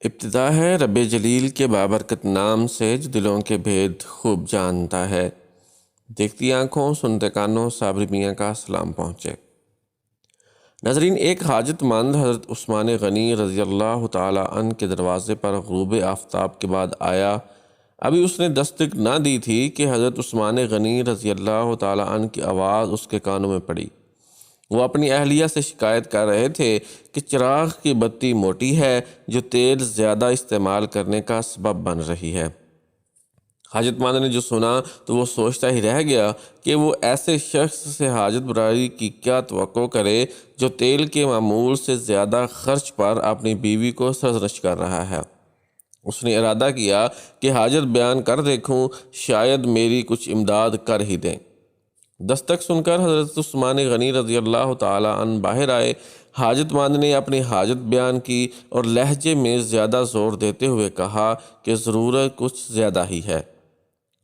ابتدا ہے رب جلیل کے بابرکت نام سے جو دلوں کے بھید خوب جانتا ہے۔ دیکھتی آنکھوں سنتے کانوں صابر میاں کا سلام پہنچے۔ ناظرین، ایک حاجت مند حضرت عثمان غنی رضی اللہ تعالی عنہ کے دروازے پر غروب آفتاب کے بعد آیا۔ ابھی اس نے دستک نہ دی تھی کہ حضرت عثمان غنی رضی اللہ تعالی عنہ کی آواز اس کے کانوں میں پڑی۔ وہ اپنی اہلیہ سے شکایت کر رہے تھے کہ چراغ کی بتی موٹی ہے جو تیل زیادہ استعمال کرنے کا سبب بن رہی ہے۔ حاجت مند نے جو سنا تو وہ سوچتا ہی رہ گیا کہ وہ ایسے شخص سے حاجت براری کی کیا توقع کرے جو تیل کے معمول سے زیادہ خرچ پر اپنی بیوی کو سرزنش کر رہا ہے۔ اس نے ارادہ کیا کہ حاجت بیان کر دیکھوں، شاید میری کچھ امداد کر ہی دیں۔ دستک سن کر حضرت عثمان غنی رضی اللہ تعالی عنہ باہر آئے۔ حاجت مند نے اپنی حاجت بیان کی اور لہجے میں زیادہ زور دیتے ہوئے کہا کہ ضرورت کچھ زیادہ ہی ہے۔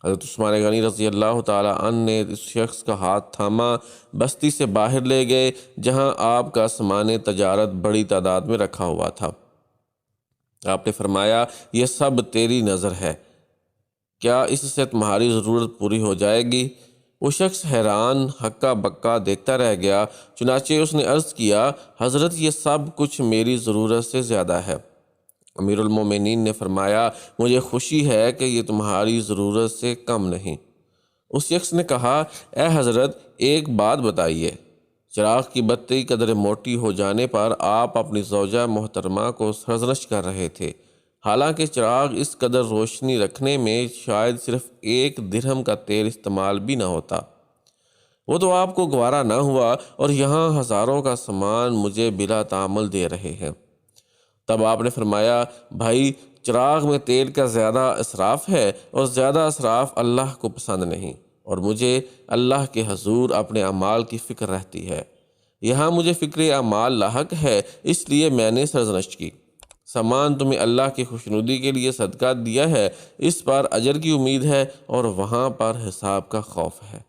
حضرت عثمان غنی رضی اللہ تعالی عنہ نے اس شخص کا ہاتھ تھاما، بستی سے باہر لے گئے جہاں آپ کا سامان تجارت بڑی تعداد میں رکھا ہوا تھا۔ آپ نے فرمایا، یہ سب تیری نظر ہے، کیا اس سے تمہاری ضرورت پوری ہو جائے گی؟ وہ شخص حیران ہکا بکا دیکھتا رہ گیا۔ چنانچہ اس نے عرض کیا، حضرت یہ سب کچھ میری ضرورت سے زیادہ ہے۔ امیر المومنین نے فرمایا، مجھے خوشی ہے کہ یہ تمہاری ضرورت سے کم نہیں۔ اس شخص نے کہا، اے حضرت ایک بات بتائیے، چراغ کی بتی قدر موٹی ہو جانے پر آپ اپنی زوجہ محترمہ کو سرزنش کر رہے تھے، حالانکہ چراغ اس قدر روشنی رکھنے میں شاید صرف 1 درہم کا تیل استعمال بھی نہ ہوتا۔ وہ تو آپ کو گوارا نہ ہوا اور یہاں ہزاروں کا سامان مجھے بلا تعامل دے رہے ہیں۔ تب آپ نے فرمایا، بھائی چراغ میں تیل کا زیادہ اسراف ہے اور زیادہ اسراف اللہ کو پسند نہیں، اور مجھے اللہ کے حضور اپنے اعمال کی فکر رہتی ہے۔ یہاں مجھے فکر اعمال لاحق ہے، اس لیے میں نے سرزنش کی۔ سامان تمہیں اللہ کی خوشنودی کے لیے صدقہ دیا ہے، اس پر اجر کی امید ہے اور وہاں پر حساب کا خوف ہے۔